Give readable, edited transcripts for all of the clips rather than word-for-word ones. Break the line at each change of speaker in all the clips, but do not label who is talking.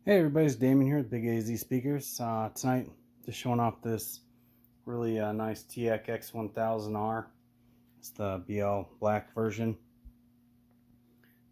Hey everybody, it's Damon here at Big AZ Speakers. Tonight, just showing off this really nice TEAC X-1000R. It's the BL black version.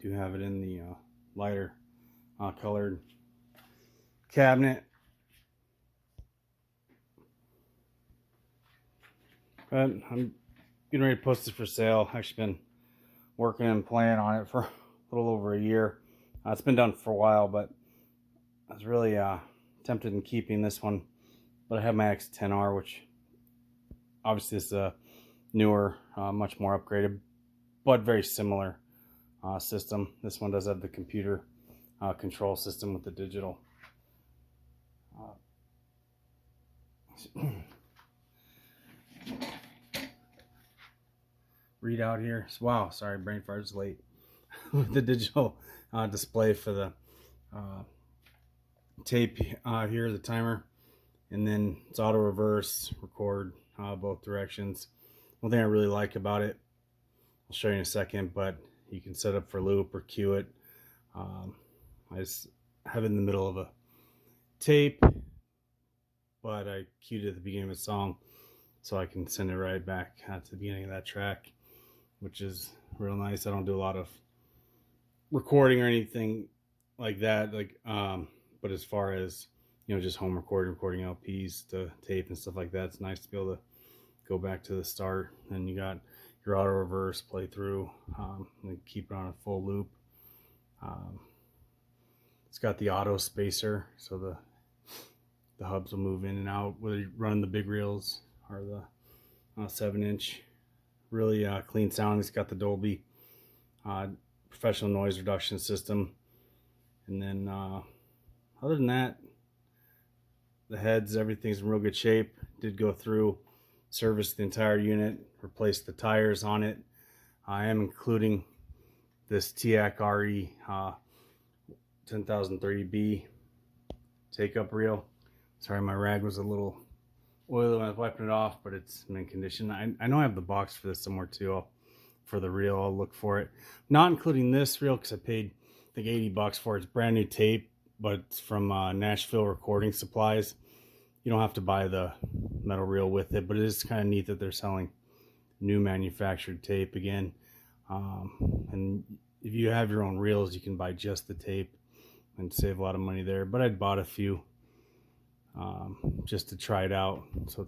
Do have it in the lighter colored cabinet. But I'm getting ready to post this for sale. I've actually been working and playing on it for a little over a year. It's been done for a while, but I was really tempted in keeping this one. But I have my X-10R, which obviously is a newer, much more upgraded, but very similar system. This one does have the computer control system with the digital readout here. Wow, sorry, brain fart is late. With the digital display for the tape here, the timer, and then it's auto reverse, record both directions. One thing I really like about it, I'll show you in a second, but you can set up for loop or cue it. I just have it in the middle of a tape, but I cued it at the beginning of a song, so I can send it right back to the beginning of that track, which is real nice. I don't do a lot of recording or anything like that, but as far as, you know, just home recording LPs to tape and stuff like that, it's nice to be able to go back to the start, and you got your auto reverse play through, and keep it on a full loop. It's got the auto spacer, so the hubs will move in and out whether you're running the big reels or the 7-inch. Really clean sound. It's got the Dolby professional noise reduction system, and then other than that, the heads, everything's in real good shape. Did go through, service the entire unit, replace the tires on it. I am including this TEAC RE 10030B take-up reel. Sorry, my rag was a little oily when I was wiping it off, but it's in condition. I know I have the box for this somewhere too. For the reel, I'll look for it. Not including this reel because I paid, I think, $80 for it. It's brand new tape, but it's from Nashville Recording Supplies. You don't have to buy the metal reel with it, but it is kind of neat that they're selling new manufactured tape again. And if you have your own reels, you can buy just the tape and save a lot of money there. But I'd bought a few just to try it out. So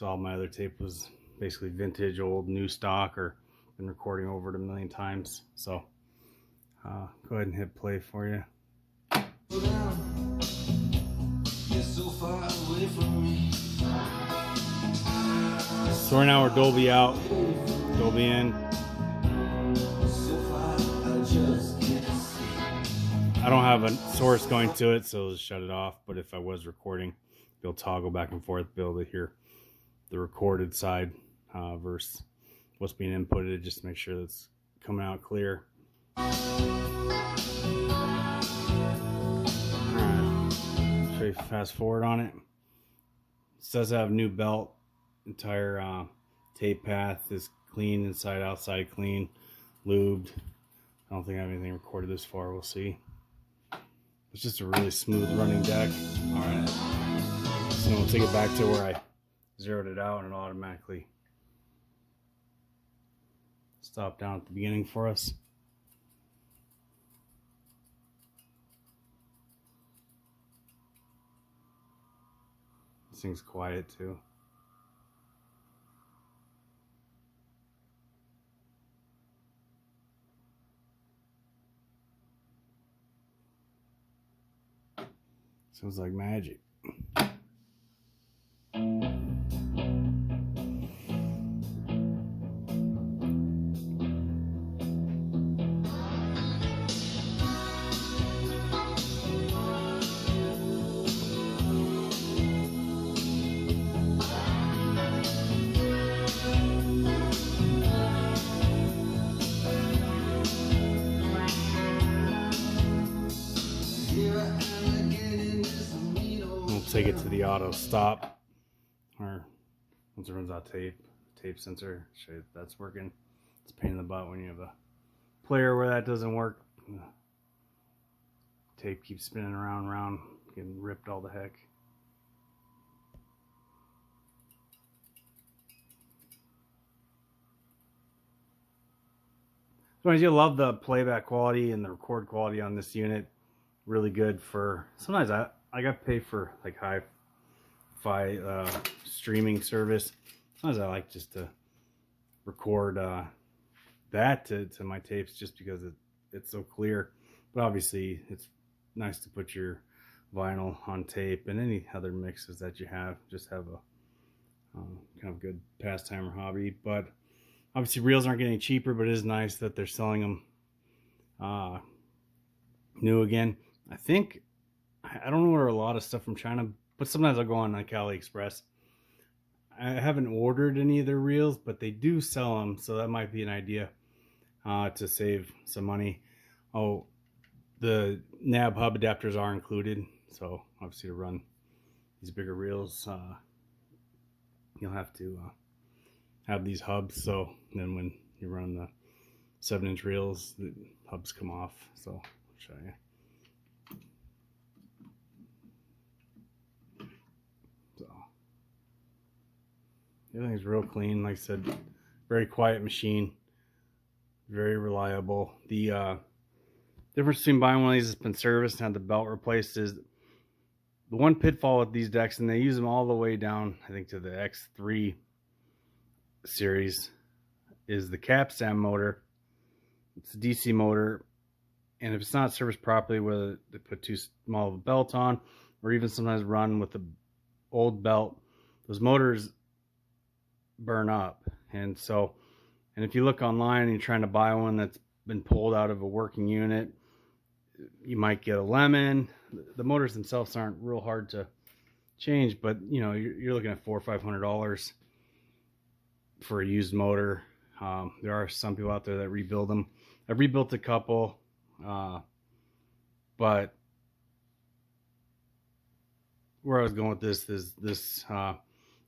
all my other tape was basically vintage, old, new stock, or been recording over it a million times. So go ahead and hit play for you. So right now we're Dolby out, Dolby in. I don't have a source going to it, so just shut it off. But if I was recording, you'll toggle back and forth, be able to hear the recorded side versus what's being inputted, just to make sure that's coming out clear. Fast forward on it. It does have new belt. Entire tape path is clean, inside outside clean, lubed. I don't think I have anything recorded this far. We'll see. It's just a really smooth running deck. All right, so we'll take it back to where I zeroed it out, and it'll automatically stop down at the beginning for us. This thing's quiet too. Sounds like magic. Take it to the auto stop, or once it runs out tape sensor, show you if that's working. It's a pain in the butt when you have a player where that doesn't work. tape keeps spinning around and around, getting ripped all the heck. So I do love the playback quality and the record quality on this unit. Really good for, sometimes I got to pay for like hi-fi streaming service. Sometimes I like just to record that to my tapes just because it's so clear. But obviously it's nice to put your vinyl on tape, and any other mixes that you have, just have a kind of good pastime or hobby. But obviously reels aren't getting cheaper, but it is nice that they're selling them new again. I think, I don't order a lot of stuff from China, but sometimes I'll go on like AliExpress. I haven't ordered any of their reels, but they do sell them, so that might be an idea to save some money. Oh, the nab hub adapters are included, so obviously to run these bigger reels, you'll have to have these hubs, so then when you run the 7-inch reels, the hubs come off. So I'll show you. So everything's real clean. Like I said, very quiet machine, very reliable. The difference between buying one of these that's been serviced and had the belt replaced is the one pitfall with these decks, and they use them all the way down, I think, to the X3 series, is the capstan motor. It's a DC motor, and if it's not serviced properly, whether they put too small of a belt on, or even sometimes run with the old belt, those motors burn up. And so, and if you look online and you're trying to buy one that's been pulled out of a working unit, you might get a lemon. The motors themselves aren't real hard to change, but you know, you're looking at $400 or $500 for a used motor. There are some people out there that rebuild them. I've rebuilt a couple, but where I was going with this is the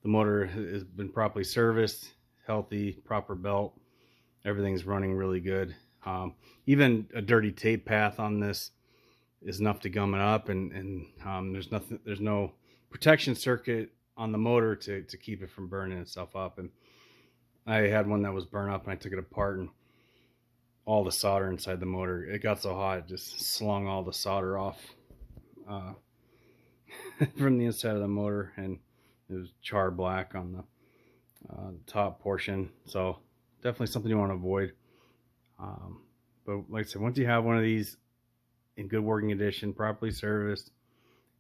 motor has been properly serviced, healthy, proper belt, everything's running really good. Even a dirty tape path on this is enough to gum it up, and there's no protection circuit on the motor to keep it from burning itself up. And I had one that was burned up, and I took it apart, and all the solder inside the motor, it got so hot it just slung all the solder off from the inside of the motor, and it was char black on the top portion. So definitely something you want to avoid. But like I said, once you have one of these in good working condition, properly serviced,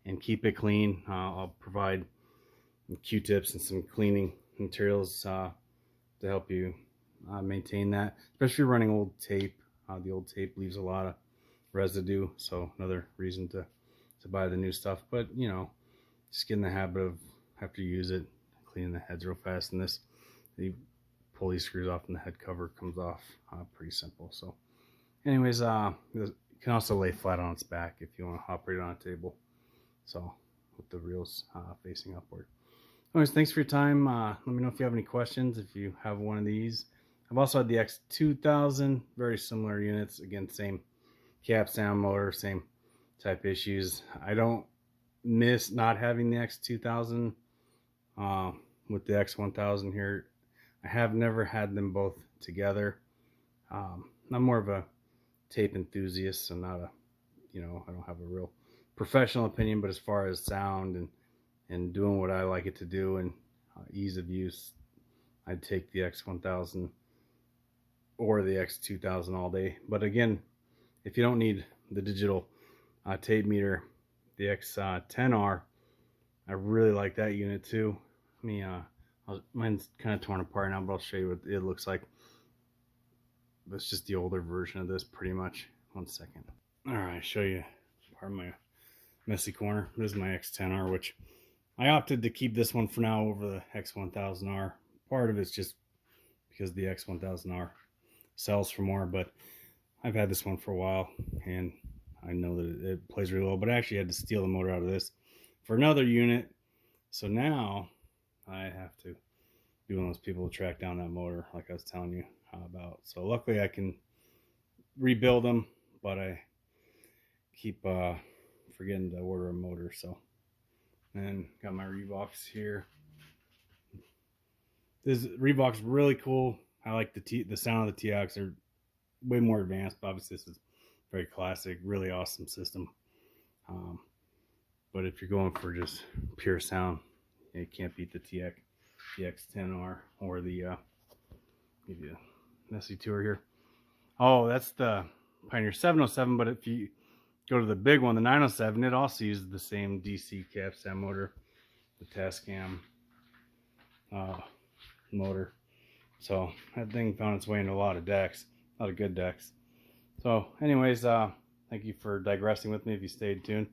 and keep it clean, I'll provide Q-tips and some cleaning materials to help you maintain that, especially if you're running old tape. The old tape leaves a lot of residue, so another reason to buy the new stuff. But you know, just get in the habit of, after you use it, cleaning the heads real fast. And this, you pull these screws off and the head cover comes off pretty simple. So anyways, you can also lay flat on its back if you want to operate on a table, so with the reels facing upward. Anyways, thanks for your time. Let me know if you have any questions if you have one of these. I've also had the X-2000, very similar units. Again, same capstan motor, same type issues. I don't miss not having the X-2000 with the X-1000 here. I have never had them both together. I'm more of a tape enthusiast, so not a, you know, I don't have a real professional opinion, but as far as sound and doing what I like it to do and ease of use, I'd take the X-1000 or the X-2000 all day. But again, if you don't need the digital tape meter, the X-10R, I really like that unit too. Let me, mine's kind of torn apart now, but I'll show you what it looks like. That's just the older version of this, pretty much. One second. All right, show you part of my messy corner. This is my X-10R, which I opted to keep this one for now over the X-1000R. Part of it's just because the X-1000R sells for more, but I've had this one for a while, and I know that it plays really well. But I actually had to steal the motor out of this for another unit, so now I have to be one of those people to track down that motor, like I was telling you about. So luckily I can rebuild them, but I keep forgetting to order a motor. So, and got my Reeboks here. This Reebok's really cool. I like the sound of the TEACs. They're way more advanced, but obviously this is very classic, really awesome system. But if you're going for just pure sound, you can't beat the TEAC, the X-1000R, or the give you a messy tour here. Oh, that's the Pioneer 707, but if you go to the big one, the 907, it also uses the same DC capstan motor, the Tascam motor. So that thing found its way into a lot of decks, a lot of good decks. So anyways, thank you for digressing with me if you stayed tuned,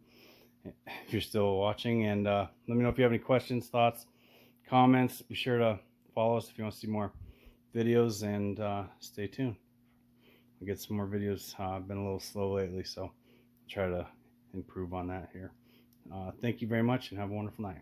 if you're still watching, and let me know if you have any questions, thoughts, comments. Be sure to follow us if you want to see more videos, and stay tuned. I'll get some more videos. I've been a little slow lately, so I'll try to improve on that here. Thank you very much, and have a wonderful night.